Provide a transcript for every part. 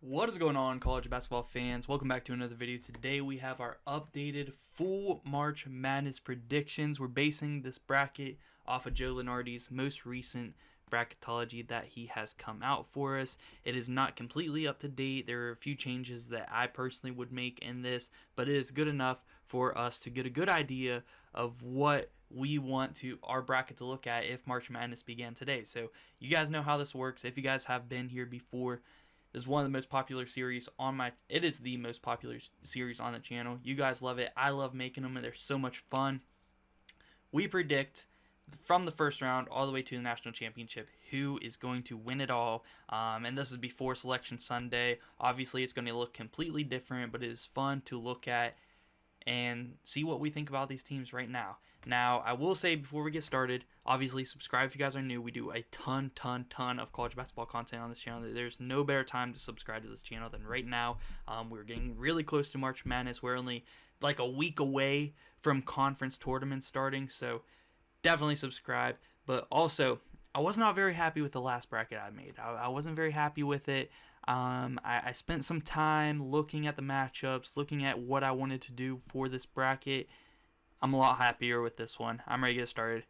What is going on, college basketball fans? Welcome back to another video. Today we have our updated full March Madness predictions. We're basing this bracket off of Joe Lunardi's most recent bracketology that he has come out for us. It is not completely up to date. There are a few changes that I personally would make in this, but it is good enough for us to get a good idea of what we want our bracket to look at if March Madness began today. So you guys know how this works. If you guys have been here before, this is one of the most popular series it is the most popular series on the channel. You guys love it. I love making them, and they're so much fun. We predict from the first round all the way to the national championship who is going to win it all. And this is before Selection Sunday. Obviously, it's going to look completely different, but it is fun to look at and see what we think about these teams right now. Now, I will say before we get started, obviously subscribe if you guys are new. We do a ton of college basketball content on this channel. There's no better time to subscribe to this channel than right now. We're getting really close to March Madness. We're only like a week away from conference tournaments starting, so definitely subscribe. But also, I was not very happy with the last bracket I made. I wasn't very happy with it. I spent some time looking at the matchups, looking at what I wanted to do for this bracket. I'm a lot happier with this one. I'm ready to get started.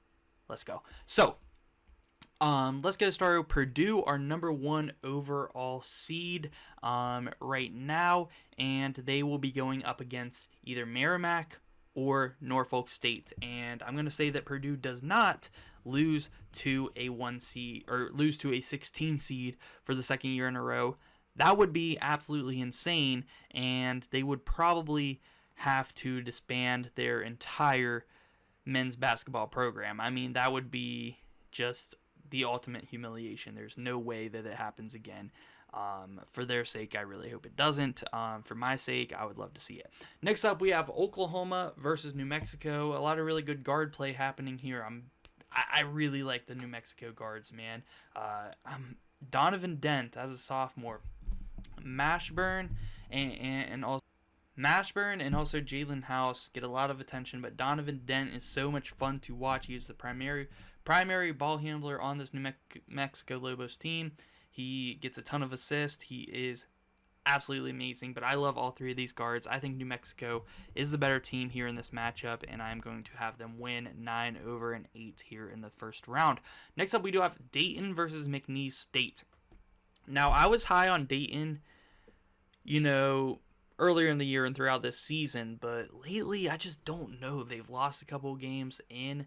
Let's go. So, let's get it started. Purdue, our number one overall seed right now, and they will be going up against either Merrimack or Norfolk State. And I'm going to say that Purdue does not lose to a 1 seed or lose to a 16 seed for the second year in a row. That would be absolutely insane, and they would probably have to disband their entire men's basketball program. I mean, that would be just the ultimate humiliation. There's no way that it happens again. For their sake, I really hope it doesn't. For my sake, I would love to see it. Next up, we have Oklahoma versus New Mexico. A lot of really good guard play happening here. I really like the New Mexico guards, man. Donovan Dent as a sophomore, Mashburn and also Jalen House get a lot of attention, but Donovan Dent is so much fun to watch. He is the primary ball handler on this New Mexico Lobos team. He gets a ton of assists. He is absolutely amazing, but I love all three of these guards. I think New Mexico is the better team here in this matchup, and I'm going to have them win 9-8 here in the first round. Next up, we do have Dayton versus McNeese State. Now, I was high on Dayton, earlier in the year and throughout this season, but lately I just don't know. They've lost a couple games in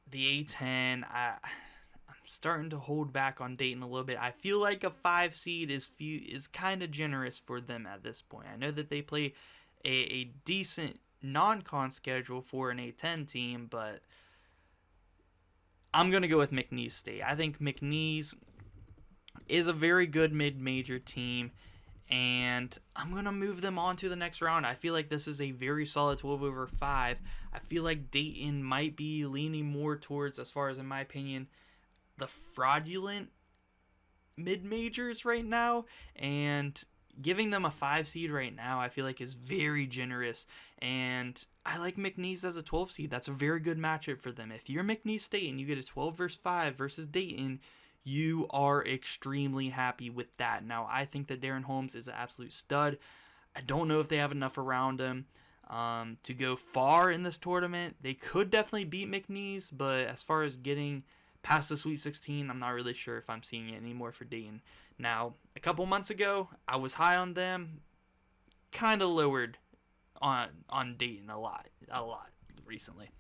the A10. I'm starting to hold back on Dayton a little bit. I feel like a 5 seed is kind of generous for them at this point. I know that they play a decent non-con schedule for an A10 team, but I'm going to go with McNeese State. I think McNeese is a very good mid-major team, and I'm going to move them on to the next round. I feel like this is a very solid 12/5. I feel like Dayton might be leaning more towards, as far as in my opinion, the fraudulent mid-majors right now, and giving them a 5 seed right now I feel like is very generous, and I like McNeese as a 12 seed. That's a very good matchup for them. If you're McNeese State and you get a 12-5 versus Dayton, you are extremely happy with that. Now, I think that Darren Holmes is an absolute stud. I don't know if they have enough around him to go far in this tournament. They could definitely beat McNeese, but as far as getting past the Sweet 16, I'm not really sure if I'm seeing it anymore for Dayton. Now, a couple months ago, I was high on them, kind of lowered on Dayton a lot recently.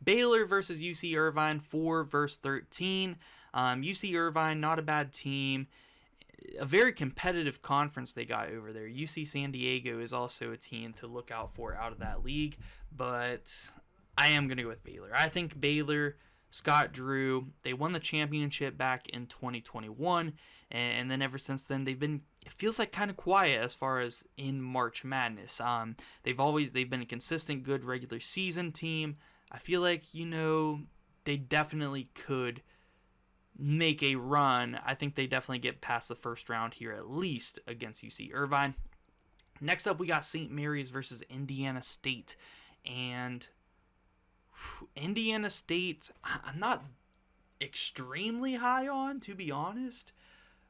Baylor versus UC Irvine, 4-13. UC Irvine, not a bad team. A very competitive conference they got over there. UC San Diego is also a team to look out for out of that league, but I am going to go with Baylor. I think Baylor, Scott Drew, they won the championship back in 2021, and then ever since then they've been, it feels like, kind of quiet as far as in March Madness. They've been a consistent, good regular season team. I feel like, they definitely could make a run. I think they definitely get past the first round here, at least against UC Irvine. Next up, we got St. Mary's versus Indiana State. And Indiana State, I'm not extremely high on, to be honest.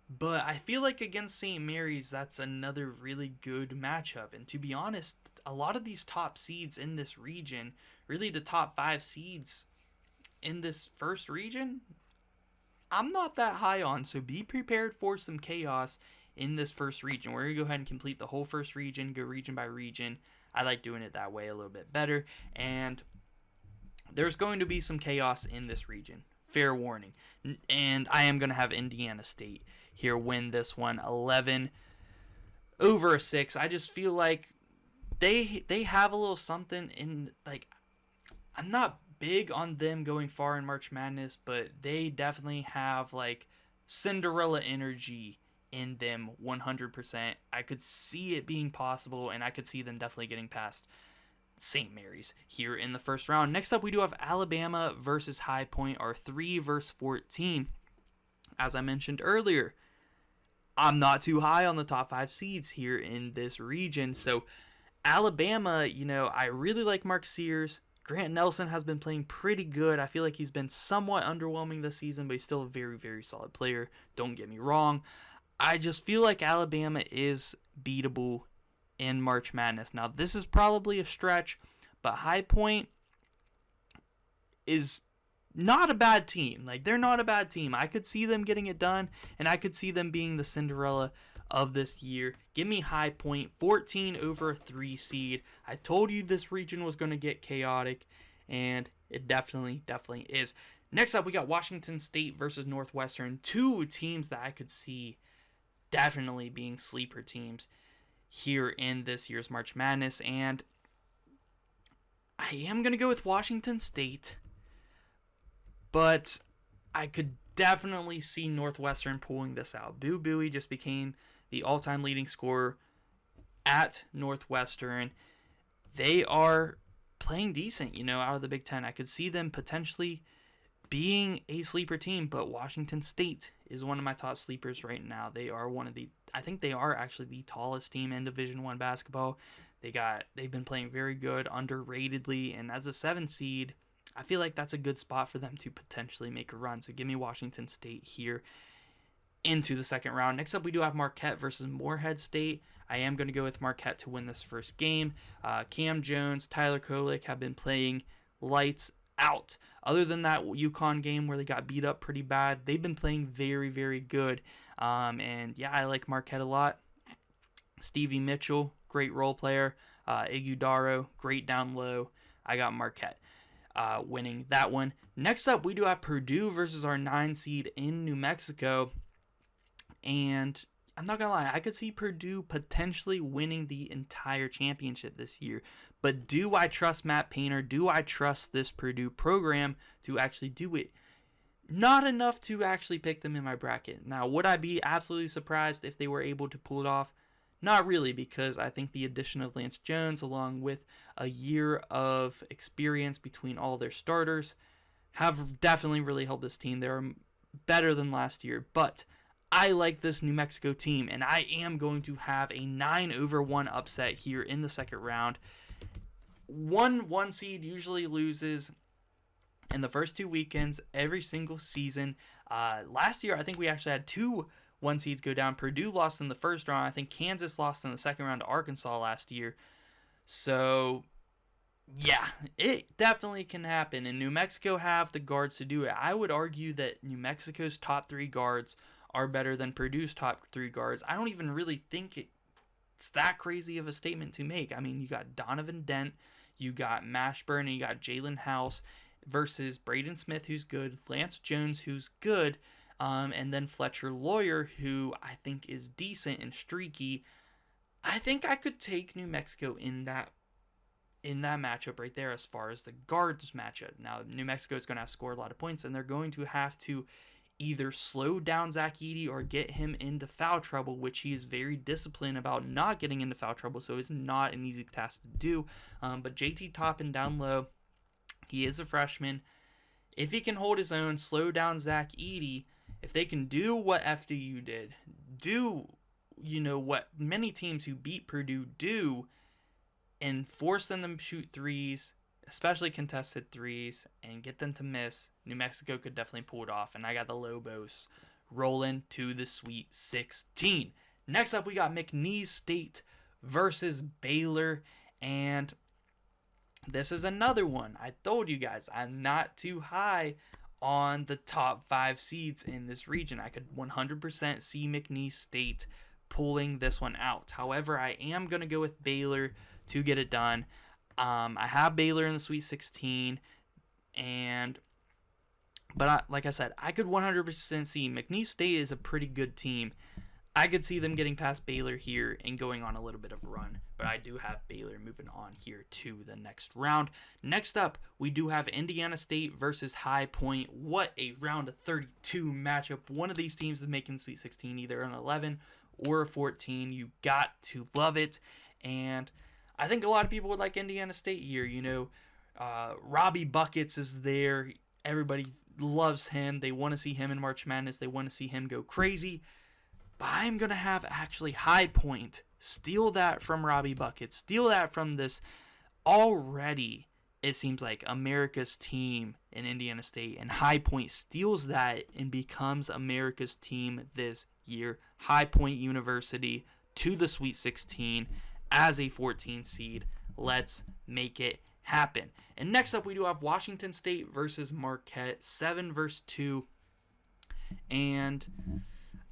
But I feel like against St. Mary's, that's another really good matchup. And to be honest, a lot of these top seeds in this region, really the top 5 seeds in this first region, I'm not that high on. So be prepared for some chaos in this first region. We're going to go ahead and complete the whole first region, go region by region. I like doing it that way a little bit better. And there's going to be some chaos in this region. Fair warning. And I am going to have Indiana State here win this one 11-6. I just feel like they have a little something in, like, I'm not big on them going far in March Madness, but they definitely have like Cinderella energy in them 100%. I could see it being possible, and I could see them definitely getting past St. Mary's here in the first round. Next up, we do have Alabama versus High Point, our 3 versus 14. As I mentioned earlier, I'm not too high on the top 5 seeds here in this region. So Alabama, I really like Mark Sears. Grant Nelson has been playing pretty good. I feel like he's been somewhat underwhelming this season, but he's still a very, very solid player. Don't get me wrong. I just feel like Alabama is beatable in March Madness. Now, this is probably a stretch, but High Point is not a bad team. Like, they're not a bad team. I could see them getting it done, and I could see them being the Cinderella of this year. Give me High Point, 14 over a 3 seed. I told you this region was going to get chaotic, and it definitely is. Next up, we got Washington State versus Northwestern. 2 teams that I could see definitely being sleeper teams here in this year's March Madness, and I am going to go with Washington State, but I could definitely see Northwestern pulling this out. Boo Buie just became the all-time leading scorer at Northwestern. They are playing decent, out of the Big Ten. I could see them potentially being a sleeper team, but Washington State is one of my top sleepers right now. They are I think they are actually the tallest team in Division I basketball. They've been playing very good, underratedly, and as a 7 seed, I feel like that's a good spot for them to potentially make a run. So give me Washington State here into the second round. Next up, we do have Marquette versus Morehead State. I am going to go with Marquette to win this first game. Cam Jones, Tyler Kolek have been playing lights out. Other than that UConn game where they got beat up pretty bad, they've been playing very, very good. And yeah, I like Marquette a lot. Stevie Mitchell, great role player. Iguodaro, great down low. I got Marquette winning that one. Next up, we do have Purdue versus our 9 seed in New Mexico. And I'm not going to lie, I could see Purdue potentially winning the entire championship this year. But do I trust Matt Painter? Do I trust this Purdue program to actually do it? Not enough to actually pick them in my bracket. Now, would I be absolutely surprised if they were able to pull it off? Not really, because I think the addition of Lance Jones, along with a year of experience between all their starters, have definitely really helped this team. They're better than last year, but I like this New Mexico team, and I am going to have a 9-1 upset here in the second round. One seed usually loses in the first 2 weekends every single season. Last year, I think we actually had 2 1 seeds go down. Purdue lost in the first round. I think Kansas lost in the second round to Arkansas last year. So, yeah, it definitely can happen. And New Mexico have the guards to do it. I would argue that New Mexico's top 3 guards are better than Purdue's top 3 guards. I don't even really think it's that crazy of a statement to make. I mean, you got Donovan Dent, you got Mashburn, and you got Jalen House versus Braden Smith, who's good, Lance Jones, who's good, and then Fletcher Lawyer, who I think is decent and streaky. I think I could take New Mexico in that matchup right there as far as the guards matchup. Now, New Mexico is going to have to score a lot of points, and they're going to have to either slow down Zach Edey or get him into foul trouble, which he is very disciplined about not getting into foul trouble, so it's not an easy task to do. But JT Toppin down low, he is a freshman. If he can hold his own, slow down Zach Edey, if they can do what FDU did, do what many teams who beat Purdue do, and force them to shoot threes, especially contested threes, and get them to miss, New Mexico could definitely pull it off. And I got the Lobos rolling to the Sweet 16. Next up, we got McNeese State versus Baylor, and this is another one. I told you guys I'm not too high on the top 5 seeds in this region. I could 100% see McNeese State pulling this one out. However, I am going to go with Baylor to get it done. I have Baylor in the Sweet 16, but like I said, I could 100% see McNeese State is a pretty good team. I could see them getting past Baylor here and going on a little bit of a run, but I do have Baylor moving on here to the next round. Next up, we do have Indiana State versus High Point. What a round of 32 matchup. One of these teams is making Sweet 16, either an 11 or a 14. You got to love it, and I think a lot of people would like Indiana State here. You know, Robbie Buckets is there. Everybody loves him. They want to see him in March Madness. They want to see him go crazy. But I'm going to have actually High Point steal that from Robbie Buckets. Steal that from this already, it seems like, America's team in Indiana State. And High Point steals that and becomes America's team this year. High Point University to the Sweet 16 as a 14 seed. Let's make it happen. And next up, we do have Washington State versus Marquette, 7 versus 2. And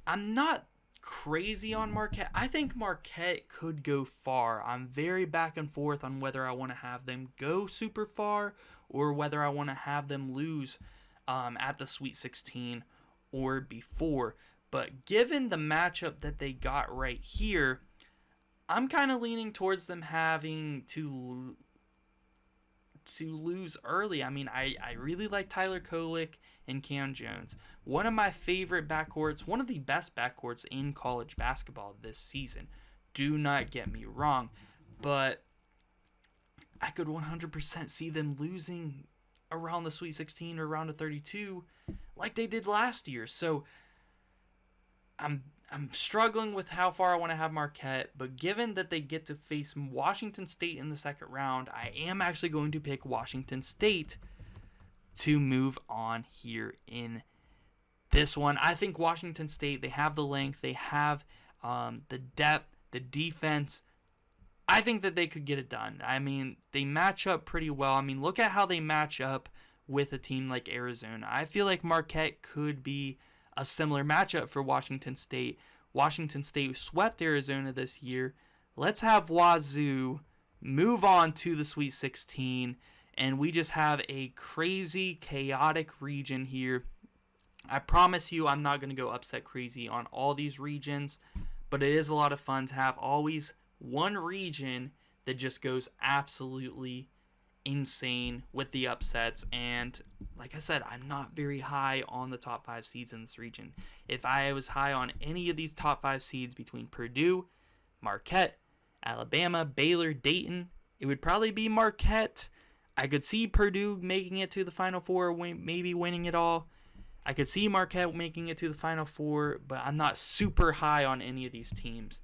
I'm not crazy on Marquette. I think Marquette could go far. I'm very back and forth on whether I want to have them go super far or whether I want to have them lose at the Sweet 16 or before. But given the matchup that they got right here, I'm kind of leaning towards them having to lose early. I mean, I really like Tyler Kolek and Cam Jones. One of my favorite backcourts, one of the best backcourts in college basketball this season. Do not get me wrong, but I could 100% see them losing around the Sweet 16 or around the 32 like they did last year. So I'm struggling with how far I want to have Marquette, but given that they get to face Washington State in the second round, I am actually going to pick Washington State to move on here in this one. I think Washington State, they have the length, they have the depth, the defense. I think that they could get it done. I mean, they match up pretty well. I mean, look at how they match up with a team like Arizona. I feel like Marquette could be a similar matchup for Washington State. Washington State swept Arizona this year. Let's have Wazoo move on to the Sweet 16, and we just have a crazy, chaotic region here. I promise you I'm not going to go upset crazy on all these regions, but it is a lot of fun to have always one region that just goes absolutely insane with the upsets. And like I said, I'm not very high on the top 5 seeds in this region. If I was high on any of these top 5 seeds between Purdue, Marquette, Alabama, Baylor, Dayton, it would probably be Marquette. I could see Purdue making it to the Final Four, maybe winning it all. I could see Marquette making it to the Final Four, but I'm not super high on any of these teams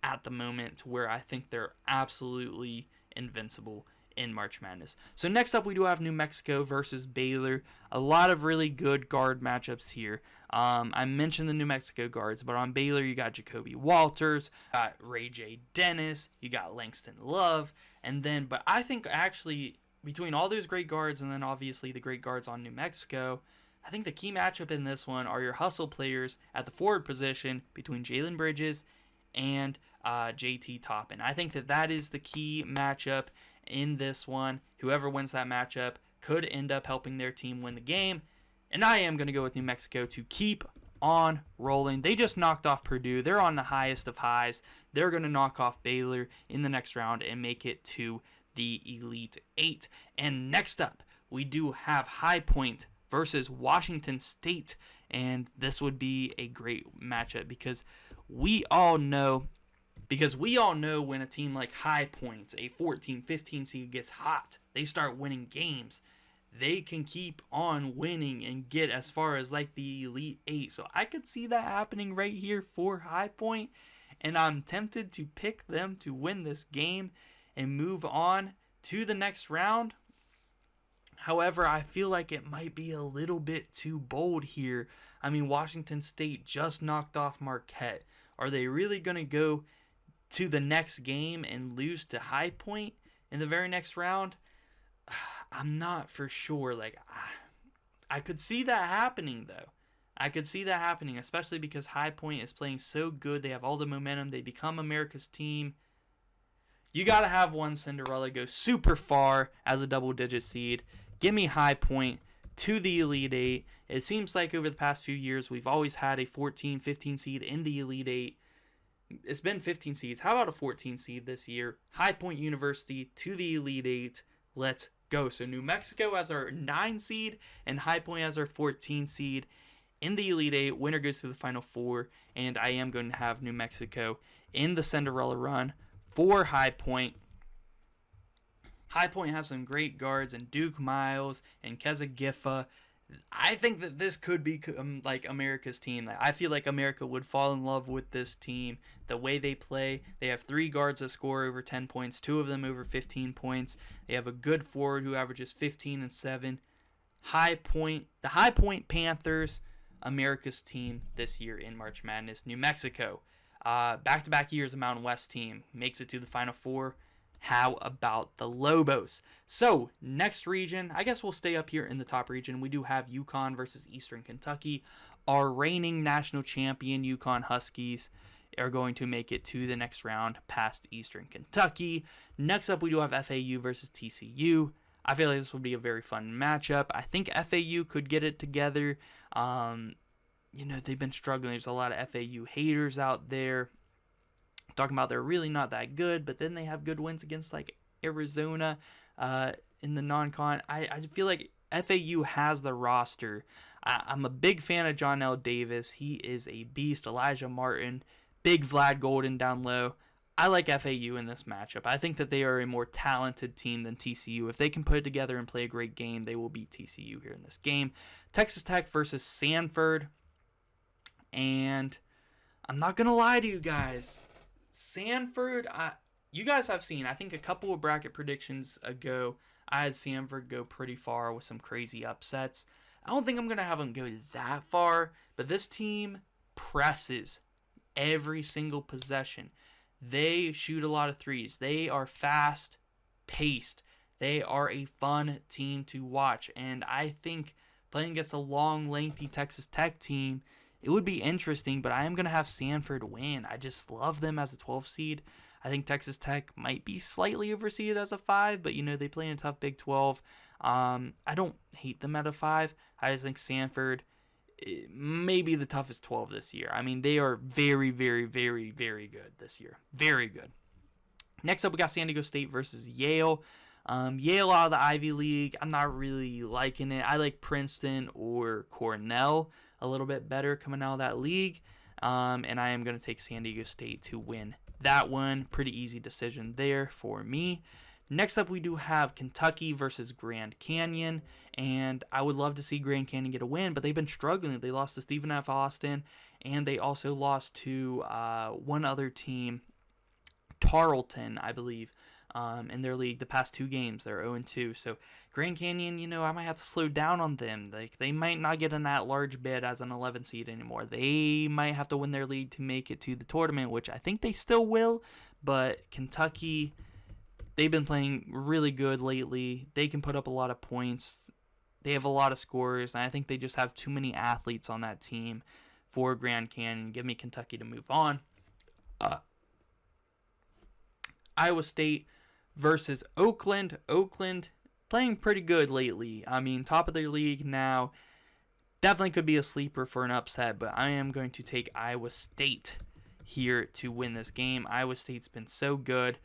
at the moment to where I think they're absolutely invincible in March Madness. So next up, we do have New Mexico versus Baylor. A lot of really good guard matchups here. I mentioned the New Mexico guards, but on Baylor, you got Jacoby Walters, got Ray J. Dennis, you got Langston Love, but I think actually between all those great guards and then obviously the great guards on New Mexico, I think the key matchup in this one are your hustle players at the forward position between Jalen Bridges and JT Toppin. I think that is the key matchup in this one. Whoever wins that matchup could end up helping their team win the game. And I am going to go with New Mexico to keep on rolling. They just knocked off Purdue. They're on the highest of highs. They're going to knock off Baylor in the next round and make it to the Elite Eight. And next up, we do have High Point versus Washington State. And this would be a great matchup because we all know when a team like High Point, a 14, 15 seed, gets hot, they start winning games. They can keep on winning and get as far as like the Elite Eight. So I could see that happening right here for High Point, and I'm tempted to pick them to win this game and move on to the next round. However, I feel like it might be a little bit too bold here. I mean, Washington State just knocked off Marquette. Are they really going to go to the next game and lose to High Point in the very next round? I'm not for sure. Like, I could see that happening, though. I could see that happening, especially because High Point is playing so good. They have all the momentum. They become America's team. You got to have one Cinderella go super far as a double-digit seed. Give me High Point to the Elite Eight. It seems like over the past few years, we've always had a 14, 15 seed in the Elite Eight. It's been 15 seeds. How about a 14 seed this year? High Point University to the Elite Eight. Let's go. So New Mexico as our 9 seed and High Point as our 14 seed. In the Elite Eight, winner goes to the Final Four, and I am going to have New Mexico in the Cinderella run for High Point. High Point has some great guards and Duke Miles and Keza Giffa. I think that this could be like America's team. I feel like America would fall in love with this team. The way they play, they have 3 guards that score over 10 points, 2 of them over 15 points. They have a good forward who averages 15 and 7. High Point, the High Point Panthers, America's team this year in March Madness. New Mexico, back-to-back years a Mountain West team, makes it to the Final Four. How about the Lobos? So, next region, I guess we'll stay up here in the top region. We do have UConn versus Eastern Kentucky. Our reigning national champion UConn Huskies are going to make it to the next round past Eastern Kentucky. Next up, we do have FAU versus TCU. I feel like this will be a very fun matchup. I think FAU could get it together. They've been struggling. There's a lot of FAU haters out there talking about they're really not that good, but then they have good wins against like Arizona in the non-con. I feel like FAU has the roster. I'm a big fan of John L. Davis. He is a beast. Elijah Martin, big Vlad Golden down low. I like FAU in this matchup. I think that they are a more talented team than TCU. If they can put it together and play a great game, they will beat TCU here in this game. Texas Tech versus Sanford. And I'm not going to lie to you guys. Sanford, you guys have seen, I think a couple of bracket predictions ago, I had Sanford go pretty far with some crazy upsets. I don't think I'm going to have them go that far, but this team presses every single possession. They shoot a lot of threes. They are fast-paced. They are a fun team to watch, and I think playing against a long, lengthy Texas Tech team, it would be interesting, but I am going to have Sanford win. I just love them as a 12 seed. I think Texas Tech might be slightly overseeded as a 5, but, they play in a tough Big 12. I don't hate them at a 5. I just think Sanford may be the toughest 12 this year. I mean, they are very, very, very, very good this year. Very good. Next up, we got San Diego State versus Yale. Yale out of the Ivy League, I'm not really liking it. I like Princeton or Cornell a little bit better coming out of that league. And I am going to take San Diego State to win that one. Pretty easy decision there for me. Next up, we do have Kentucky versus Grand Canyon. And I would love to see Grand Canyon get a win, but they've been struggling. They lost to Stephen F. Austin, and they also lost to one other team, Tarleton, I believe, in their league. The past 2 games, they're 0-2. So Grand Canyon, I might have to slow down on them. Like, they might not get an at-large bid as an 11 seed anymore. They might have to win their league to make it to the tournament, which I think they still will. But Kentucky, they've been playing really good lately. They can put up a lot of points. They have a lot of scorers, and I think they just have too many athletes on that team for Grand Canyon. Give me Kentucky to move on. Iowa State versus Oakland. Oakland playing pretty good lately. I mean, top of their league now. Definitely could be a sleeper for an upset, but I am going to take Iowa State here to win this game. Iowa State's been so good.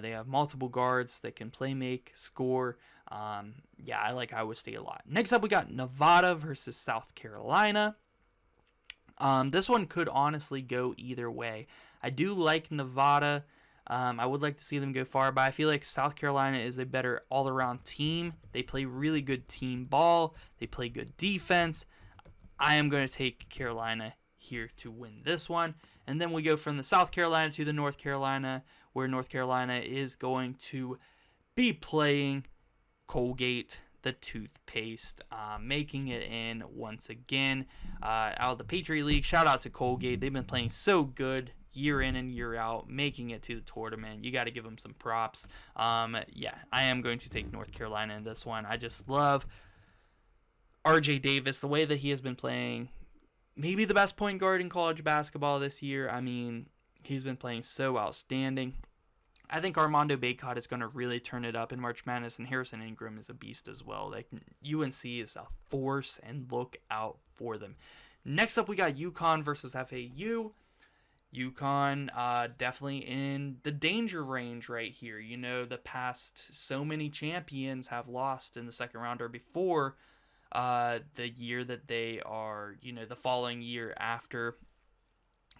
They have multiple guards that can play, make, score. I like Iowa State a lot. Next up, we got Nevada versus South Carolina. This one could honestly go either way. I do like Nevada. I would like to see them go far, but I feel like South Carolina is a better all-around team. They play really good team ball. They play good defense. I am going to take Carolina here to win this one. And then we go from the South Carolina to the North Carolina, where North Carolina is going to be playing Colgate. the toothpaste, making it in once again out of the Patriot League. Shout out to Colgate. They've been playing so good year in and year out, making it to the tournament. You got to give them some props. Yeah, I am going to take North Carolina in this one. I just love RJ Davis, the way that he has been playing. Maybe the best point guard in college basketball this year. I mean, he's been playing so outstanding. I think Armando Bacot is going to really turn it up in March Madness, and Harrison Ingram is a beast as well. Like, UNC is a force, and look out for them. Next up, we got UConn versus FAU. UConn definitely in the danger range right here. You know, the past so many champions have lost in the second round or before the year that they are, you know, the following year after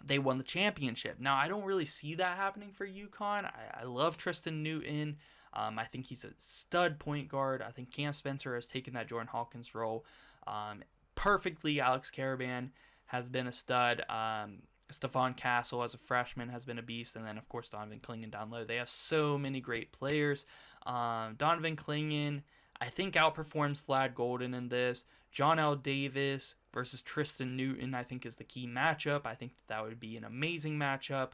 they won the championship. Now, I don't really see that happening for UConn. I love Tristan Newton. I think he's a stud point guard. I think Cam Spencer has taken that Jordan Hawkins role perfectly. Alex Caravan has been a stud. Stephon Castle as a freshman has been a beast. And then, of course, Donovan Clingan down low. They have so many great players. Donovan Clingan, I think, outperforms Slad Golden in this. John L. Davis versus Tristan Newton, I think, is the key matchup. I think that would be an amazing matchup.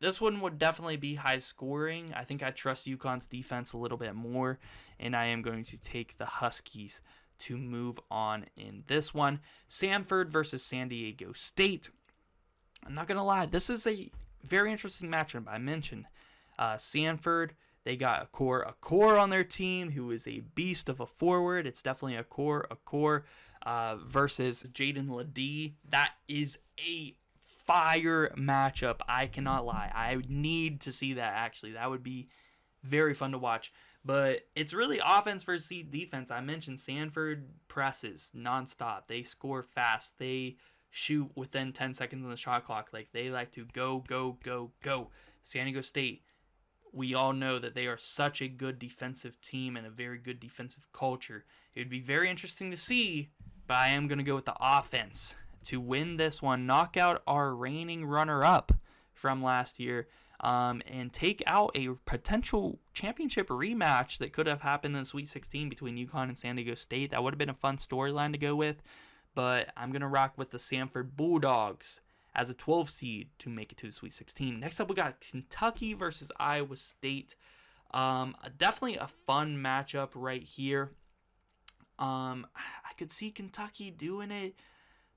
This one would definitely be high scoring. I think I trust UConn's defense a little bit more, and I am going to take the Huskies to move on in this one. Samford versus San Diego State. I'm not going to lie, this is a very interesting matchup. I mentioned Samford. They got a core on their team who is a beast of a forward. It's definitely a core versus Jaden Ledee. That is a fire matchup. I cannot lie. I need to see that, actually. That would be very fun to watch. But it's really offense versus defense. I mentioned Samford presses nonstop. They score fast. They shoot within 10 seconds on the shot clock. Like, they like to go, go, go, go. San Diego State, we all know that they are such a good defensive team and a very good defensive culture. It would be very interesting to see, but I am going to go with the offense to win this one, knock out our reigning runner-up from last year, and take out a potential championship rematch that could have happened in the Sweet 16 between UConn and San Diego State. That would have been a fun storyline to go with, but I'm going to rock with the Samford Bulldogs as a 12 seed to make it to the Sweet 16. Next up, we got Kentucky versus Iowa State. Definitely a fun matchup right here. I could see Kentucky doing it,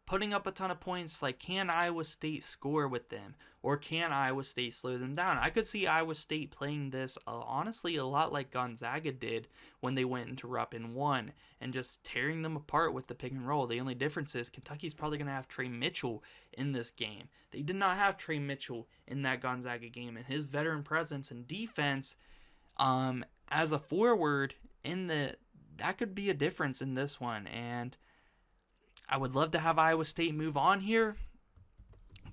putting up a ton of points. Like, can Iowa State score with them? Or can Iowa State slow them down? I could see Iowa State playing this, honestly, a lot like Gonzaga did when they went into Rupp and won, and just tearing them apart with the pick and roll. The only difference is Kentucky's probably going to have Trey Mitchell in this game. They did not have Trey Mitchell in that Gonzaga game, and his veteran presence and defense as a forward that could be a difference in this one. And I would love to have Iowa State move on here,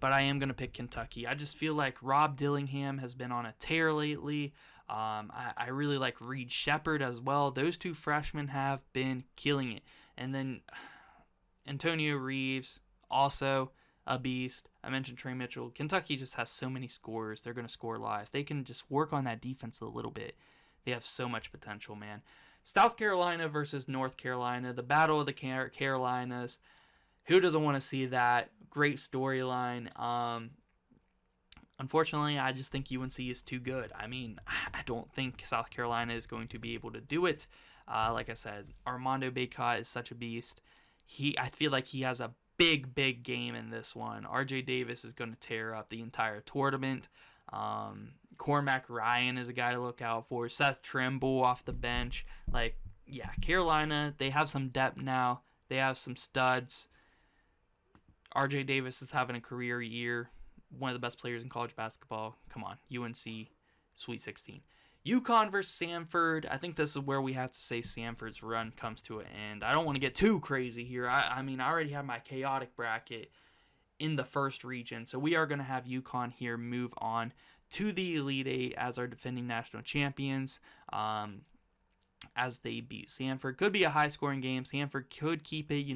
but I am going to pick Kentucky. I just feel like Rob Dillingham has been on a tear lately. I really like Reed Shepherd as well. Those two freshmen have been killing it. And then Antonio Reeves, also a beast. I mentioned Trey Mitchell. Kentucky just has so many scorers. They're going to score live. They can just work on that defense a little bit. They have so much potential, man. South Carolina versus North Carolina, the battle of the Carolinas. Who doesn't want to see that? Great storyline. Unfortunately, I just think UNC is too good. I mean, I don't think South Carolina is going to be able to do it. Like I said, Armando Bacot is such a beast. I feel like he has a big game in this one. RJ Davis is going to tear up the entire tournament. Cormac Ryan is a guy to look out for. Seth Trimble off the bench. Like, yeah, Carolina, they have some depth now. They have some studs. RJ Davis is having a career year. One of the best players in college basketball. Come on, UNC, Sweet 16. UConn versus Samford. I think this is where we have to say Samford's run comes to an end. I don't want to get too crazy here. I mean, I already have my chaotic bracket in the first region. So we are going to have UConn here move on to the Elite Eight as our defending national champions. As they beat Samford. Could be a high-scoring game. Samford could keep it,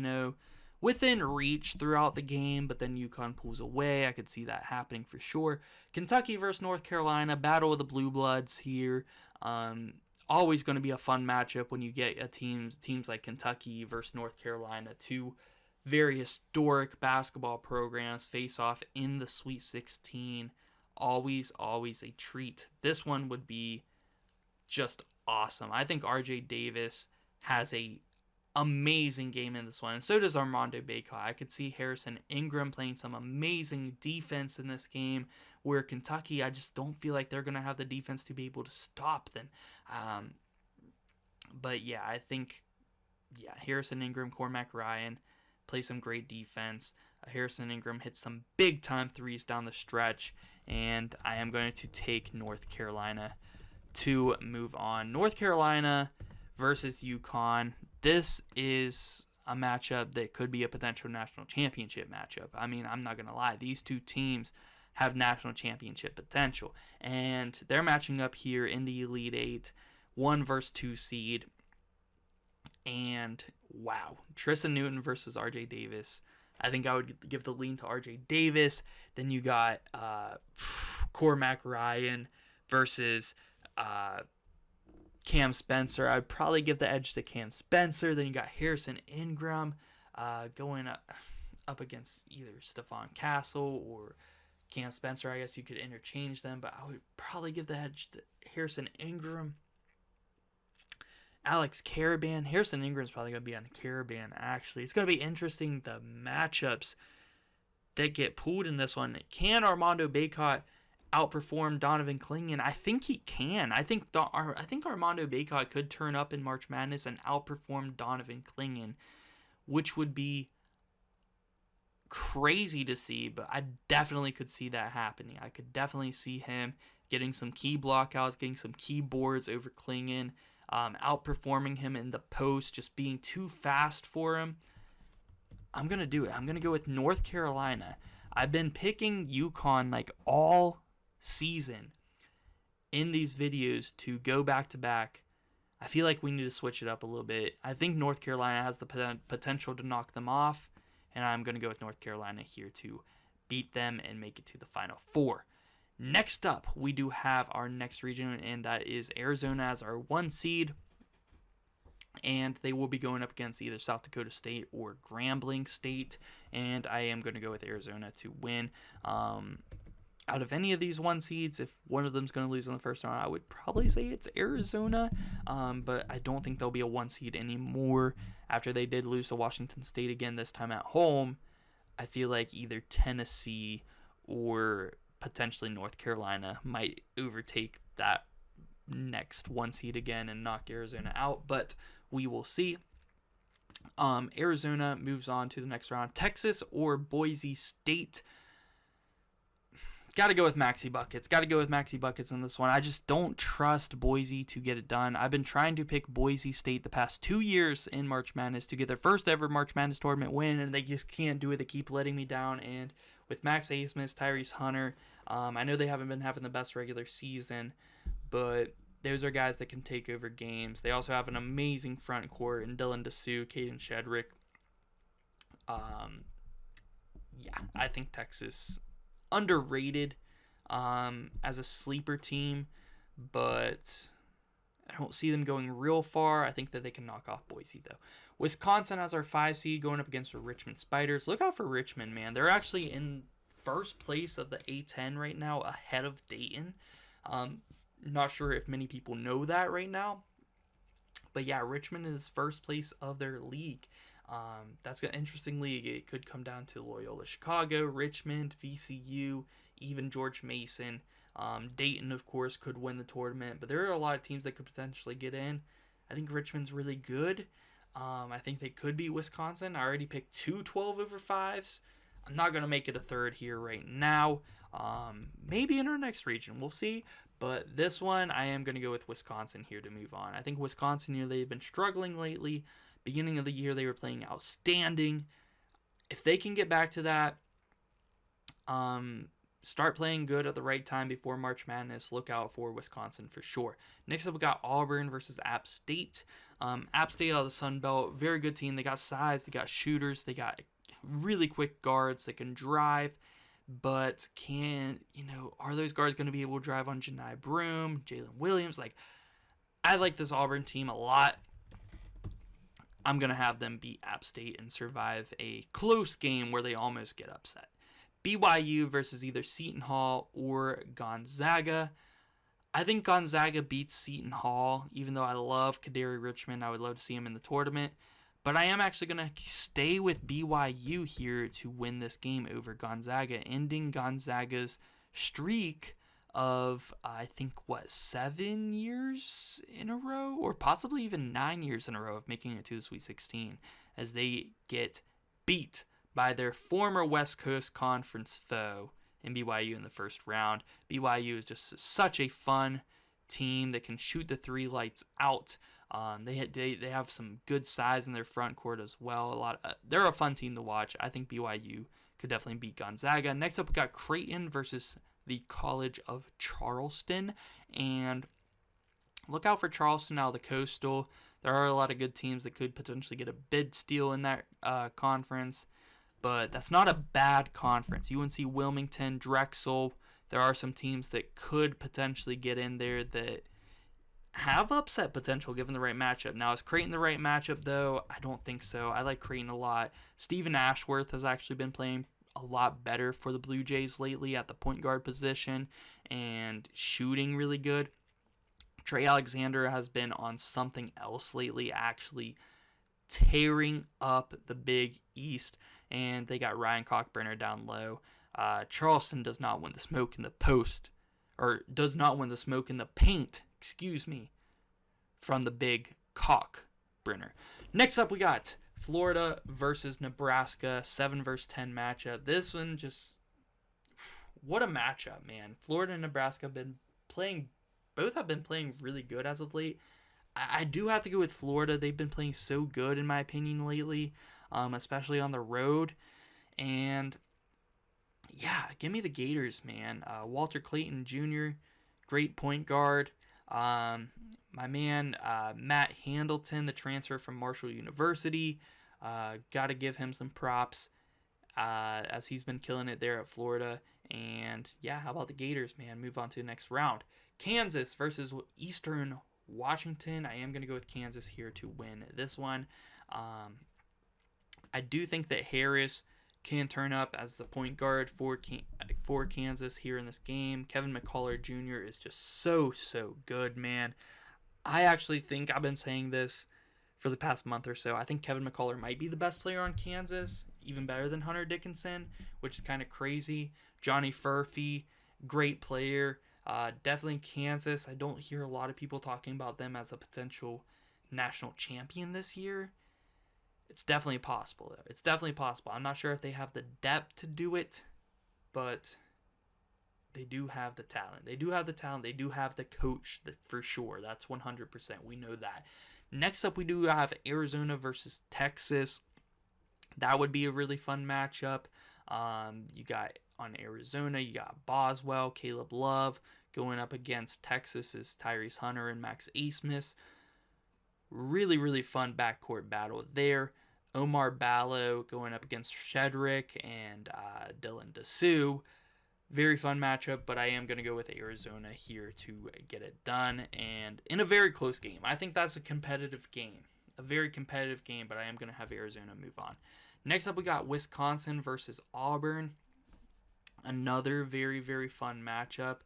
within reach throughout the game, but then UConn pulls away. I could see that happening for sure. Kentucky versus North Carolina, battle of the Blue Bloods here. always going to be a fun matchup when you get teams like Kentucky versus North Carolina, two very historic basketball programs face off in the Sweet 16. Always a treat. This one would be just awesome. I think RJ Davis has a amazing game in this one, and so does Armando Bacot. I could see Harrison Ingram playing some amazing defense in this game, where Kentucky, I just don't feel like they're going to have the defense to be able to stop them. But yeah, I think Harrison Ingram, Cormac Ryan play some great defense. Harrison Ingram hits some big time threes down the stretch, and I am going to take North Carolina to move on. North Carolina versus UConn. This is a matchup that could be a potential national championship matchup. I mean, I'm not going to lie. These two teams have national championship potential, and they're matching up here in the Elite Eight, 1 versus 2 seed. And wow, Tristan Newton versus RJ Davis. I think I would give the lean to RJ Davis. Then you got Cormac Ryan versus Cam Spencer. I'd probably give the edge to Cam Spencer. Then you got Harrison Ingram going up against either Stephon Castle or Cam Spencer. I guess you could interchange them, but I would probably give the edge to Harrison Ingram. Alex Caravan. Harrison Ingram's probably going to be on Caravan, actually. It's going to be interesting, the matchups that get pulled in this one. Can Armando Bacot outperform Donovan Clingan? I think he can. I think Armando Bacot could turn up in March Madness and outperform Donovan Clingan, which would be crazy to see, but I definitely could see that happening. I could definitely see him getting some key blockouts, getting some key boards over Clingan, outperforming him in the post, just being too fast for him. I'm going to do it. I'm going to go with North Carolina. I've been picking UConn like all season in these videos to go back to back. I feel like we need to switch it up a little bit. I think North Carolina has the potential to knock them off, and I'm going to go with North Carolina here to beat them and make it to the Final Four. Next up, we do have our next region, and that is Arizona as our 1 seed. And they will be going up against either South Dakota State or Grambling State. And I am going to go with Arizona to win. Out of any of these 1 seeds, if one of them's going to lose in the first round, I would probably say it's Arizona. But I don't think they'll be a 1 seed anymore after they did lose to Washington State again, this time at home. I feel like either Tennessee or potentially North Carolina might overtake that next 1 seed again and knock Arizona out, but we will see. Arizona moves on to the next round. Texas or Boise State. Got to go with Maxi Buckets in this one. I just don't trust Boise to get it done. I've been trying to pick Boise State the past 2 years in March Madness to get their first ever March Madness tournament win, and they just can't do it. They keep letting me down, and with Max Abmas, Tyrese Hunter, I know they haven't been having the best regular season, but those are guys that can take over games. They also have an amazing front court in Dylan Dessou, Caden Shedrick. I think Texas underrated as a sleeper team, but I don't see them going real far. I think that they can knock off Boise, though. Wisconsin has our 5 seed going up against the Richmond Spiders. Look out for Richmond, man. They're actually in first place of the A10 right now, ahead of Dayton. Not sure if many people know that right now, but yeah, Richmond is first place of their league. That's an interesting league. It could come down to Loyola Chicago, Richmond, VCU, even George Mason. Dayton, of course, could win the tournament, but there are a lot of teams that could potentially get in. I think Richmond's really good. I think they could beat Wisconsin. I already picked 2 12 over 5s. I'm not going to make it a third here right now. Maybe in our next region. We'll see. But this one, I am going to go with Wisconsin here to move on. I think Wisconsin, they've been struggling lately. Beginning of the year, they were playing outstanding. If they can get back to that, start playing good at the right time before March Madness, look out for Wisconsin for sure. Next up, we got Auburn versus App State. App State out of the Sun Belt, very good team. They got size, they got shooters, they got really quick guards that can drive. But are those guards going to be able to drive on Janai Broome, Jalen Williams? I like this Auburn team a lot. I'm going to have them beat App State and survive a close game where they almost get upset. BYU versus either Seton Hall or Gonzaga. I think Gonzaga beats Seton Hall, even though I love Kadary Richmond. I would love to see him in the tournament. But I am actually going to stay with BYU here to win this game over Gonzaga, ending Gonzaga's streak of, I think, 7 years in a row? Or possibly even 9 years in a row of making it to the Sweet 16, as they get beat by their former West Coast Conference foe in BYU in the first round. BYU is just such a fun team that can shoot the three lights out. They have some good size in their front court as well. They're a fun team to watch. I think BYU could definitely beat Gonzaga. Next up, we got Creighton versus the College of Charleston, and look out for Charleston out of the Coastal. There are a lot of good teams that could potentially get a bid steal in that conference, but that's not a bad conference. UNC Wilmington, Drexel, there are some teams that could potentially get in there that have upset potential given the right matchup. Now, is Creighton the right matchup, though? I don't think so. I like Creighton a lot. Stephen Ashworth has actually been playing a lot better for the Blue Jays lately at the point guard position and shooting really good. Trey Alexander has been on something else lately, actually tearing up the Big East, and they got Ryan Cockburner down low. Charleston does not win the smoke in the post, or does not win the smoke in the paint, from the big Cockburner. Next up, we got Florida versus Nebraska, 7 versus 10 matchup. This one just, what a matchup, man. Florida and Nebraska have been playing really good as of late. I do have to go with Florida. They've been playing so good, in my opinion, lately, especially on the road. And yeah, give me the Gators, man. Walter Clayton Jr., great point guard. My man, Matt Handleton, the transfer from Marshall University. Got to give him some props as he's been killing it there at Florida. And yeah, how about the Gators, man? Move on to the next round. Kansas versus Eastern Washington. I am going to go with Kansas here to win this one. I do think that Harris can turn up as the point guard for Kansas here in this game. Kevin McCullough Jr. is just so good, man. I actually think, I've been saying this for the past month or so, I think Kevin McCullough might be the best player on Kansas, even better than Hunter Dickinson, which is kind of crazy. Johnny Furphy, great player. Definitely Kansas. I don't hear a lot of people talking about them as a potential national champion this year. It's definitely possible, though. It's definitely possible. I'm not sure if they have the depth to do it, but they do have the talent. They do have the coach, for sure. That's 100%. We know that. Next up, we do have Arizona versus Texas. That would be a really fun matchup. You got on Arizona, you got Boswell, Caleb Love going up against Texas's Tyrese Hunter and Max Asmus. Really fun backcourt battle there. Omar Ballo going up against Shedrick and Dylan Dessou. Very fun matchup, but I am going to go with Arizona here to get it done. And in a very close game. I think that's a competitive game. A very competitive game, but I am going to have Arizona move on. Next up, we got Wisconsin versus Auburn. Another very fun matchup.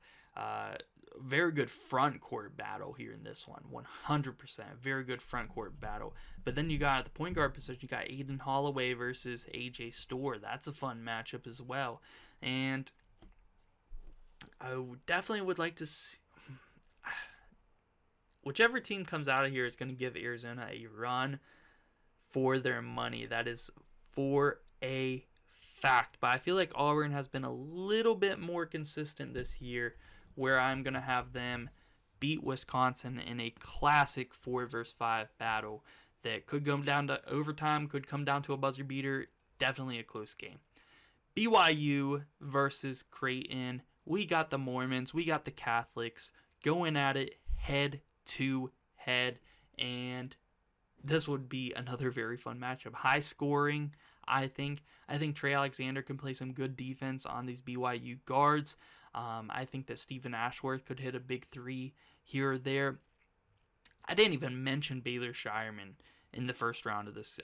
Very good front court battle here in this one. 100%. Very good front court battle. But then you got at the point guard position, you got Aiden Holloway versus AJ Storr. That's a fun matchup as well. And I definitely would like to see, whichever team comes out of here is going to give Arizona a run for their money. That is for a fact. But I feel like Auburn has been a little bit more consistent this year, where I'm going to have them beat Wisconsin in a classic 4 versus 5 battle that could come down to overtime, could come down to a buzzer beater. Definitely a close game. BYU versus Creighton. We got the Mormons, we got the Catholics going at it head to head, and this would be another very fun matchup. High scoring, I think. I think Trey Alexander can play some good defense on these BYU guards. I think that Stephen Ashworth could hit a big 3 here or there. I didn't even mention Baylor Shireman in the first round of this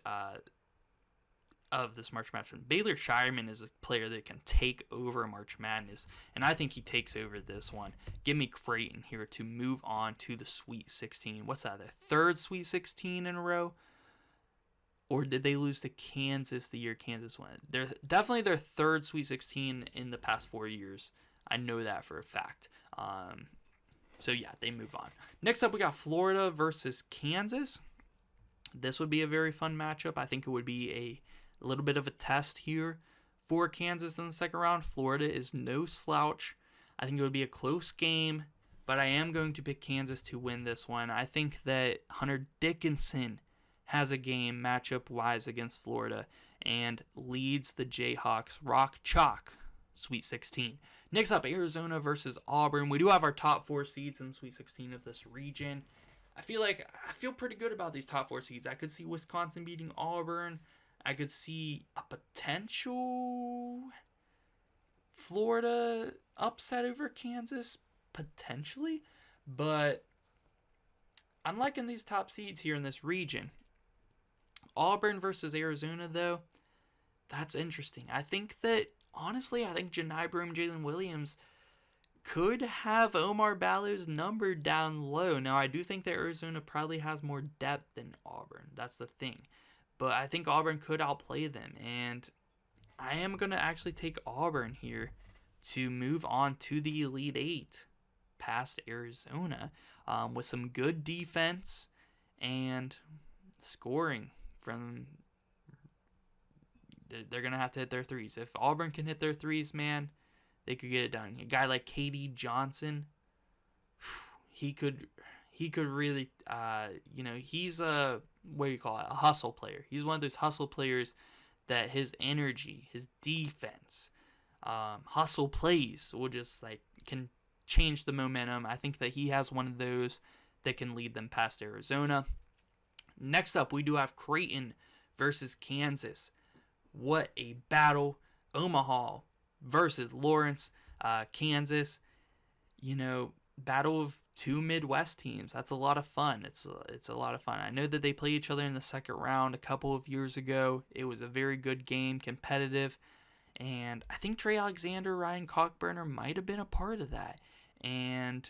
March Madness. Baylor Shireman is a player that can take over March Madness, and I think he takes over this one. Give me Creighton here to move on to the Sweet 16. What's that, their third Sweet 16 in a row? Or did they lose to Kansas the year Kansas went? They're definitely their third Sweet 16 in the past 4 years. I know that for a fact. So yeah, they move on. Next up, we got Florida versus Kansas. This would be a very fun matchup. I think it would be a little bit of a test here for Kansas in the second round. Florida is no slouch. I think it would be a close game, but I am going to pick Kansas to win this one. I think that Hunter Dickinson has a game matchup-wise against Florida and leads the Jayhawks rock chalk Sweet 16. Next up, Arizona versus Auburn. We do have our top 4 seeds in the Sweet 16 of this region. I feel pretty good about these top 4 seeds. I could see Wisconsin beating Auburn. I could see a potential Florida upset over Kansas, potentially. But I'm liking these top seeds here in this region. Auburn versus Arizona, though, that's interesting. I think Janai Broome, Jalen Williams could have Omar Ballow's number down low. Now, I do think that Arizona probably has more depth than Auburn. That's the thing. But I think Auburn could outplay them. And I am going to actually take Auburn here to move on to the Elite Eight past Arizona with some good defense and scoring from... They're going to have to hit their threes. If Auburn can hit their threes, man, they could get it done. A guy like KD Johnson, he could really, he's a hustle player. He's one of those hustle players that his energy, his defense, hustle plays will just can change the momentum. I think that he has one of those that can lead them past Arizona. Next up, we do have Creighton versus Kansas. What a battle. Omaha versus Lawrence, Kansas. Battle of 2 Midwest teams. That's a lot of fun. It's a lot of fun. I know that they played each other in the second round a couple of years ago. It was a very good game, competitive. And I think Trey Alexander, Ryan Cockburner might have been a part of that. And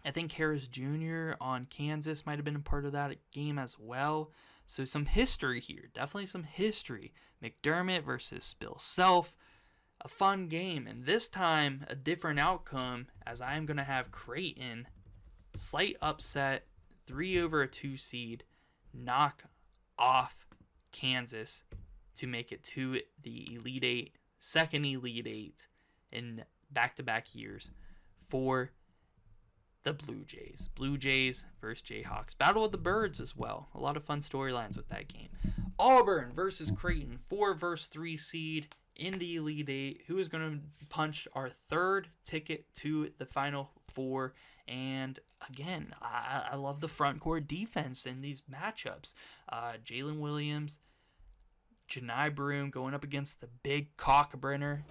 I think Harris Jr. on Kansas might have been a part of that game as well. So some history here. Definitely some history. McDermott versus Bill Self. A fun game. And this time, a different outcome, as I am going to have Creighton, slight upset, 3 over a 2 seed, knock off Kansas to make it to the Elite Eight, second Elite Eight in back-to-back years for the Blue Jays. Blue Jays versus Jayhawks. Battle of the Birds as well. A lot of fun storylines with that game. Auburn versus Creighton. 4 versus 3 seed in the Elite Eight. Who is going to punch our third ticket to the Final Four? And again, I love the front court defense in these matchups. Jalen Williams, Janai Broome going up against the big Cockburner.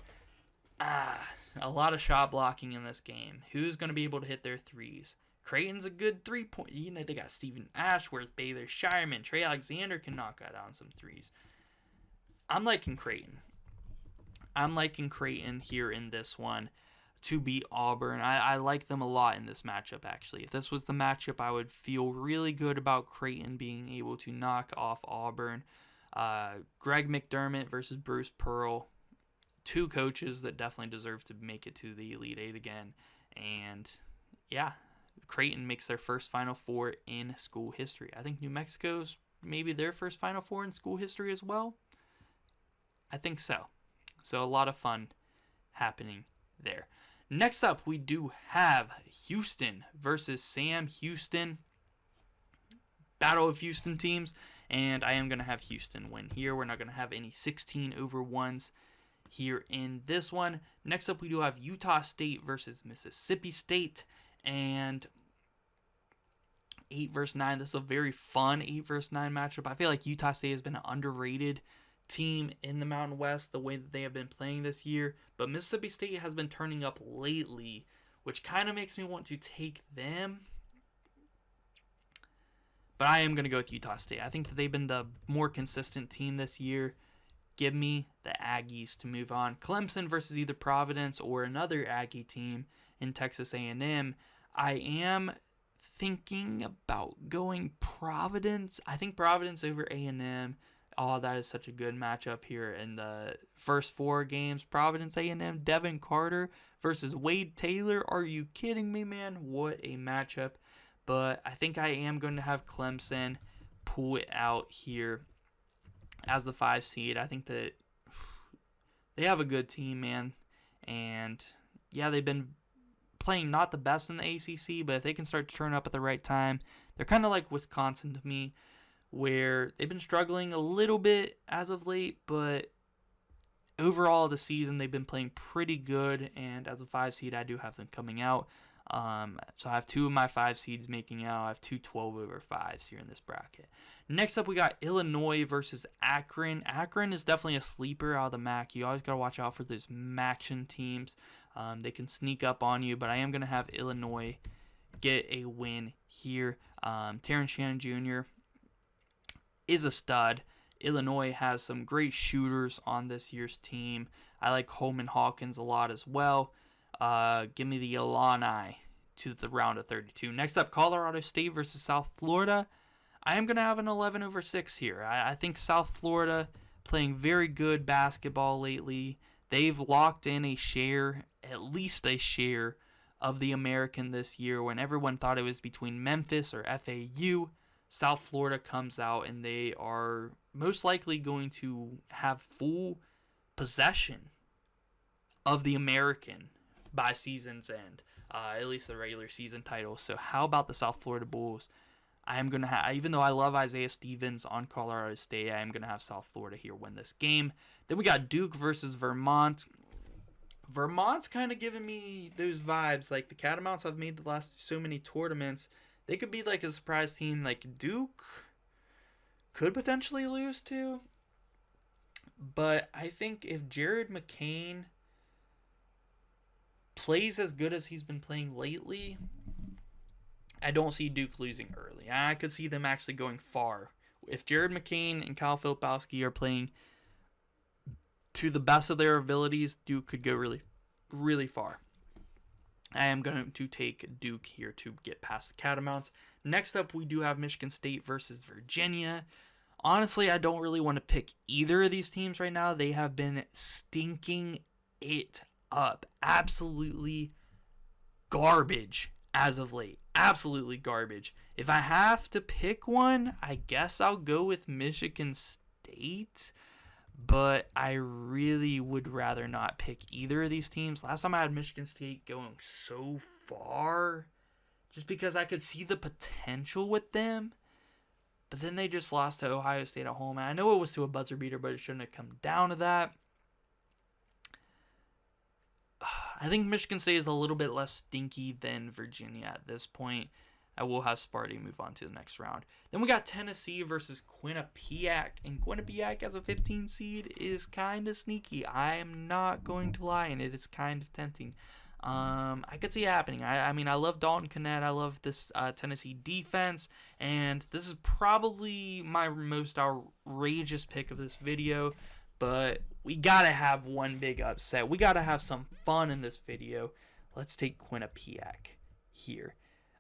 A lot of shot blocking in this game. Who's going to be able to hit their threes? Creighton's a good 3-point. They got Stephen Ashworth, Baylor Shireman. Trey Alexander can knock down some threes. I'm liking Creighton. Here in this one to beat Auburn. I like them a lot in this matchup, actually. If this was the matchup, I would feel really good about Creighton being able to knock off Auburn. Greg McDermott versus Bruce Pearl. 2 coaches that definitely deserve to make it to the Elite Eight again. And, yeah, Creighton makes their first Final Four in school history. I think New Mexico's maybe their first Final Four in school history as well. I think so. So a lot of fun happening there. Next up, we do have Houston versus Sam Houston. Battle of Houston teams. And I am going to have Houston win here. We're not going to have any 16 over 1s here in this one. Next up, we do have Utah State versus Mississippi State. And 8 versus 9. This is a very fun 8 versus 9 matchup. I feel like Utah State has been an underrated team in the Mountain West the way that they have been playing this year. But Mississippi State has been turning up lately, which kind of makes me want to take them. But I am going to go with Utah State. I think that they've been the more consistent team this year. Give me the Aggies to move on. Clemson versus either Providence or another Aggie team in Texas A&M. I am thinking about going Providence. I think Providence over A&M. Oh, that is such a good matchup here in the first 4 games. Providence A&M, Devin Carter versus Wade Taylor. Are you kidding me, man? What a matchup. But I think I am going to have Clemson pull it out here as the 5 seed. I think that they have a good team, man. And yeah, they've been playing not the best in the ACC, but if they can start to turn up at the right time, they're kind of like Wisconsin to me, where they've been struggling a little bit as of late, but overall the season they've been playing pretty good, and as a 5 seed I do have them coming out. So I have 2 of my 5 seeds making out. I have 2 12/5s here in this bracket. Next up, we got Illinois versus Akron. Akron is definitely a sleeper out of the MAC. You always got to watch out for those MACtion teams. They can sneak up on you, but I am going to have Illinois get a win here. Terrence Shannon Jr. is a stud. Illinois has some great shooters on this year's team. I like Holman Hawkins a lot as well. Give me the Illini to the round of 32. Next up, Colorado State versus South Florida. I am going to have an 11/6 here. I think South Florida playing very good basketball lately. They've locked in a share, at least a share, of the American this year. When everyone thought it was between Memphis or FAU, South Florida comes out and they are most likely going to have full possession of the American by season's end, at least the regular season title. So how about the South Florida Bulls? I am going to have, even though I love Isaiah Stevens on Colorado State, I am going to have South Florida here win this game. Then we got Duke versus Vermont. Vermont's kind of giving me those vibes. Like the Catamounts have made the last so many tournaments. They could be like a surprise team like Duke could potentially lose to. But I think if Jared McCain plays as good as he's been playing lately, I don't see Duke losing early. I could see them actually going far. If Jared McCain and Kyle Filipowski are playing to the best of their abilities, Duke could go really, really far. I am going to take Duke here to get past the Catamounts. Next up, we do have Michigan State versus Virginia. Honestly, I don't really want to pick either of these teams right now. They have been stinking it up. Absolutely garbage as of late. Absolutely garbage. If I have to pick one, I guess I'll go with Michigan State. But I really would rather not pick either of these teams. Last time I had Michigan State going so far, just because I could see the potential with them. But then they just lost to Ohio State at home. And I know it was to a buzzer beater, but it shouldn't have come down to that. I think Michigan State is a little bit less stinky than Virginia at this point. I will have Sparty move on to the next round. Then we got Tennessee versus Quinnipiac. And Quinnipiac as a 15 seed is kind of sneaky. I am not going to lie, and it is kind of tempting. I could see it happening. I mean, I love Dalton Knecht. I love this Tennessee defense. And this is probably my most outrageous pick of this video. But we got to have one big upset. We got to have some fun in this video. Let's take Quinnipiac here.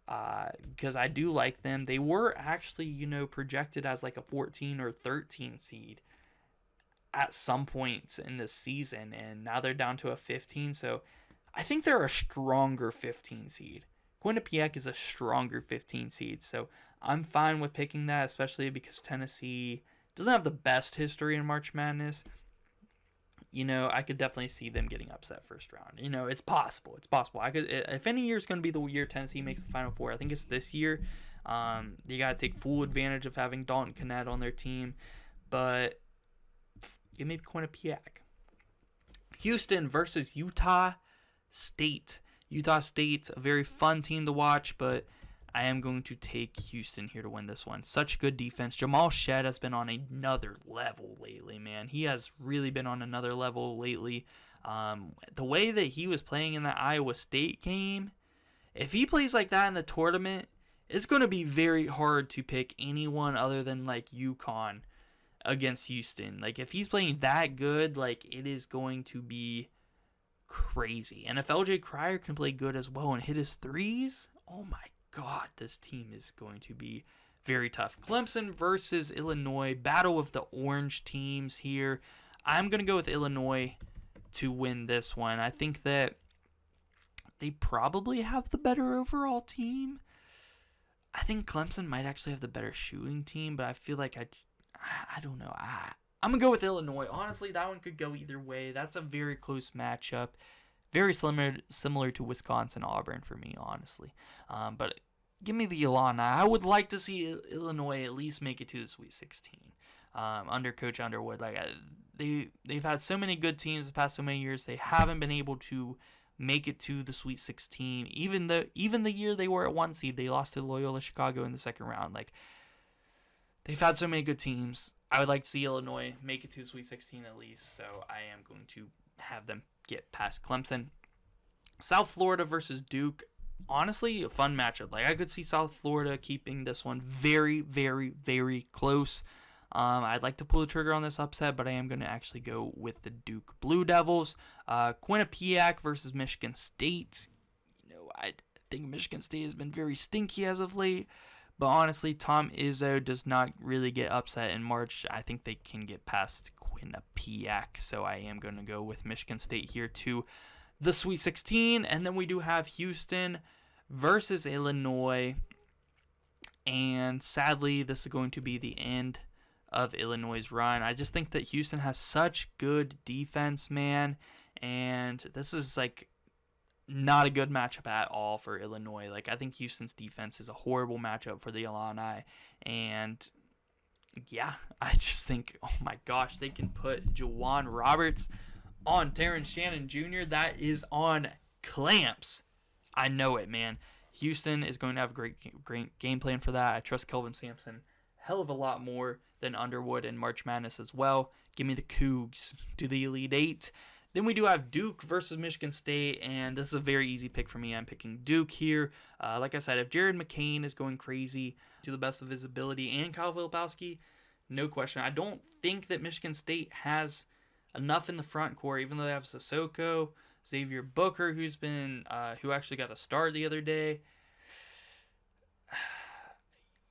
Because I do like them. They were actually, projected as like a 14 or 13 seed at some points in this season. And now they're down to a 15. So I think they're a stronger 15 seed. Quinnipiac is a stronger 15 seed. So I'm fine with picking that, especially because Tennessee doesn't have the best history in March Madness. I could definitely see them getting upset first round. It's possible. It's possible. If any year is going to be the year Tennessee makes the Final Four, I think it's this year. You got to take full advantage of having Dalton Knecht on their team. But give me Quinnipiac. Houston versus Utah State. Utah State, a very fun team to watch, but I am going to take Houston here to win this one. Such good defense. Jamal Shead has been on another level lately, man. He has really been on another level lately. The way that he was playing in that Iowa State game, if he plays like that in the tournament, it's going to be very hard to pick anyone other than like UConn against Houston. Like if he's playing that good, like it is going to be crazy. And if LJ Cryer can play good as well and hit his threes, oh my God, this team is going to be very tough. Clemson versus Illinois, battle of the orange teams here. I'm going to go with Illinois to win this one. I think that they probably have the better overall team. I think Clemson might actually have the better shooting team, but I feel like I don't know. I'm going to go with Illinois. Honestly, that one could go either way. That's a very close matchup. Very similar to Wisconsin-Auburn for me, honestly. But give me the Illini. I would like to see Illinois at least make it to the Sweet 16 under Coach Underwood. Like they've had so many good teams the past so many years. They haven't been able to make it to the Sweet 16. Even the year they were at 1 seed, they lost to Loyola Chicago in the second round. Like they've had so many good teams. I would like to see Illinois make it to the Sweet 16 at least. So I am going to have them get past Clemson. South Florida versus Duke. Honestly, a fun matchup. Like I could see South Florida keeping this one very, very, very close. I'd like to pull the trigger on this upset, but I am going to actually go with the Duke Blue Devils. Quinnipiac versus Michigan State. I think Michigan State has been very stinky as of late, but honestly, Tom Izzo does not really get upset in March. I think they can get past Quinnipiac, so I am going to go with Michigan State here to the Sweet 16, and then we do have Houston versus Illinois, and sadly, this is going to be the end of Illinois' run. I just think that Houston has such good defense, man, and this is like not a good matchup at all for Illinois. Like I think Houston's defense is a horrible matchup for the Illini, and yeah, I just think, oh my gosh, they can put Juwan Roberts on Terrence Shannon Jr. That is on clamps. I know it, man. Houston is going to have a great game plan for that. I trust Kelvin Sampson hell of a lot more than Underwood and March Madness as well. Give me the Cougs to the Elite Eight. Then we do have Duke versus Michigan State, and this is a very easy pick for me. I'm picking Duke here. Like I said, if Jared McCain is going crazy to the best of his ability, and Kyle Filipowski, no question. I don't think that Michigan State has enough in the front court, even though they have Sissoko, Xavier Booker, who actually got a start the other day.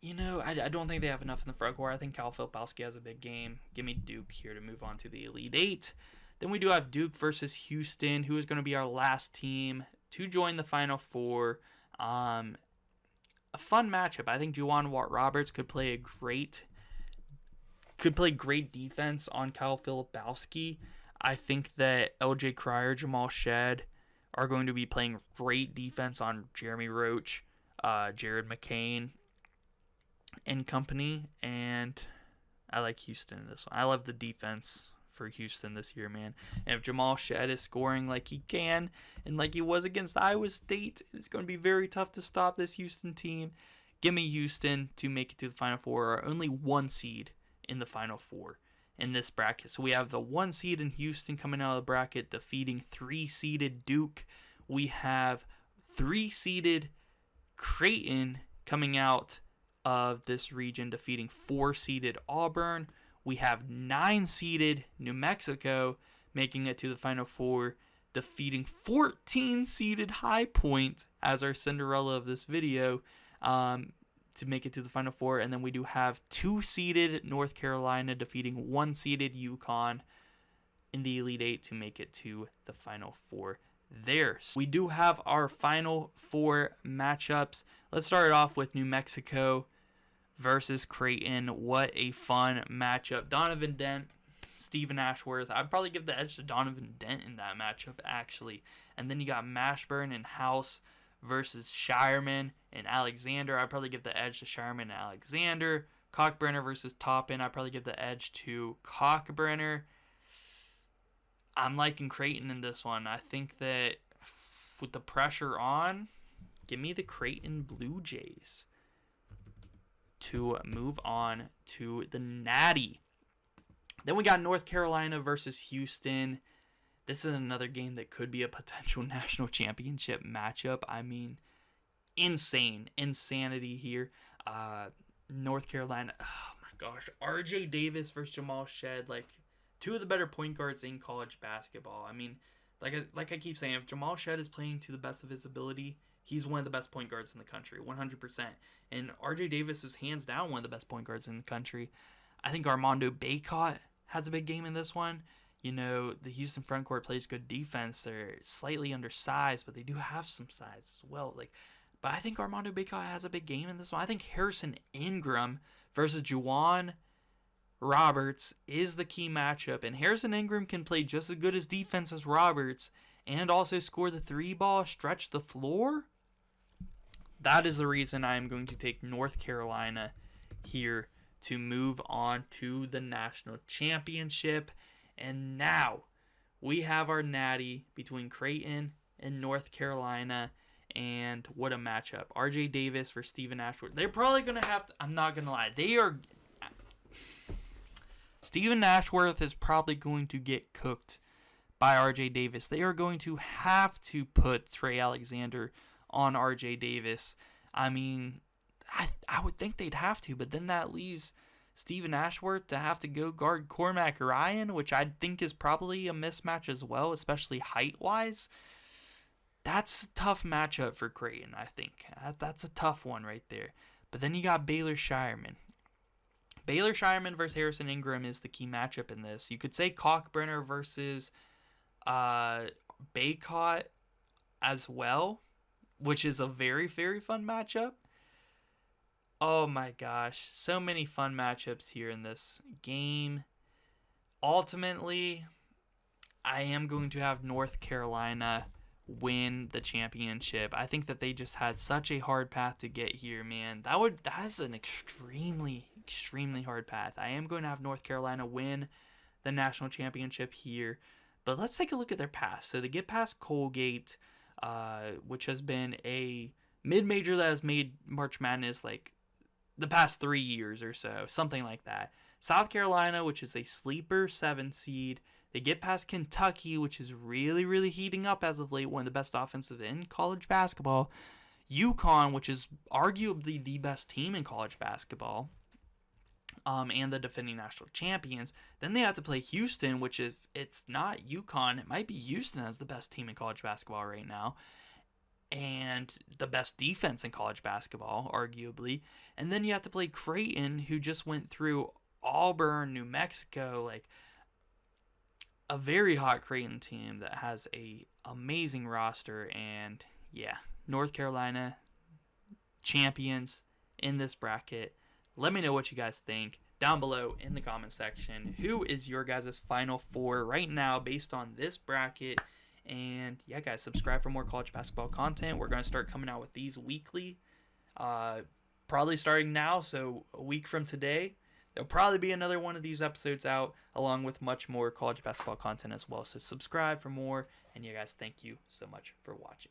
I don't think they have enough in the front court. I think Kyle Filipowski has a big game. Give me Duke here to move on to the Elite Eight. Then we do have Duke versus Houston, who is going to be our last team to join the Final Four. A fun matchup. I think Juwan Roberts could play great defense on Kyle Filipowski. I think that LJ Cryer, Jamal Shedd are going to be playing great defense on Jeremy Roach, Jared McCain, and company. And I like Houston in this one. I love the defense for Houston this year, man. And if Jamal Shedd is scoring like he can and like he was against Iowa State, it's going to be very tough to stop this Houston team. Give me Houston to make it to the Final Four, or only 1 seed in the Final Four in this bracket. So we have the 1 seed in Houston coming out of the bracket, defeating 3-seeded Duke. We have 3-seeded Creighton coming out of this region, defeating 4-seeded Auburn. We have 9-seeded New Mexico making it to the Final Four, defeating 14-seeded High Point as our Cinderella of this video to make it to the Final Four. And then we do have 2-seeded North Carolina defeating 1-seeded UConn in the Elite Eight to make it to the Final Four there. So we do have our Final Four matchups. Let's start it off with New Mexico versus Creighton. What a fun matchup. Donovan Dent, Stephen Ashworth. I'd probably give the edge to Donovan Dent in that matchup, actually. And then you got Mashburn and House versus Shireman and Alexander. I'd probably give the edge to Shireman and Alexander. Cockbrenner versus Toppin. I'd probably give the edge to Cockbrenner. I'm liking Creighton in this one. I think that with the pressure on, give me the Creighton Blue Jays to move on to the Natty. Then we got North Carolina versus Houston. This is another game that could be a potential national championship matchup. I mean, insanity here. North Carolina, oh my gosh, RJ Davis versus Jamal Shead, like two of the better point guards in college basketball. I mean, like I keep saying, if Jamal Shead is playing to the best of his ability, he's one of the best point guards in the country, 100%. And RJ Davis is hands down one of the best point guards in the country. I think Armando Bacot has a big game in this one. You know, the Houston front court plays good defense. They're slightly undersized, but they do have some size as well. But I think Armando Bacot has a big game in this one. I think Harrison Ingram versus Juwan Roberts is the key matchup. And Harrison Ingram can play just as good as defense as Roberts and also score the 3-ball, stretch the floor. That is the reason I am going to take North Carolina here to move on to the national championship. And now we have our natty between Creighton and North Carolina. And what a matchup. RJ Davis for Stephen Ashworth. They're probably going to have to, I'm not going to lie, Stephen Ashworth is probably going to get cooked by RJ Davis. They are going to have to put Trey Alexander on RJ Davis. I mean, I would think they'd have to, but then that leaves Stephen Ashworth to have to go guard Cormac Ryan, which I think is probably a mismatch as well, especially height-wise. That's a tough matchup for Creighton, I think. That's a tough one right there. But then you got Baylor Shireman. Baylor Shireman versus Harrison Ingram is the key matchup in this. You could say Kalkbrenner versus Bacot as well, which is a very, very fun matchup. Oh my gosh, so many fun matchups here in this game. Ultimately, I am going to have North Carolina win the championship. I think that they just had such a hard path to get here, man. That is an extremely hard path. I am going to have North Carolina win the national championship here. But let's take a look at their path. So they get past Colgate, which has been a mid-major that has made March Madness like the past 3 years or so, something like that. South Carolina, which is a sleeper 7 seed. They get past Kentucky, which is really, really heating up as of late, one of the best offensive in college basketball. UConn, which is arguably the best team in college basketball, and the defending national champions. Then they have to play Houston, which is, it's not UConn. It might be Houston as the best team in college basketball right now, and the best defense in college basketball, arguably. And then you have to play Creighton, who just went through Auburn, New Mexico, like a very hot Creighton team that has a amazing roster. And yeah, North Carolina champions in this bracket. Let me know what you guys think down below in the comment section. Who is your guys' Final Four right now based on this bracket? And yeah, guys, subscribe for more college basketball content. We're going to start coming out with these weekly, probably starting now. So a week from today, there'll probably be another one of these episodes out, along with much more college basketball content as well. So subscribe for more. And you guys, thank you so much for watching.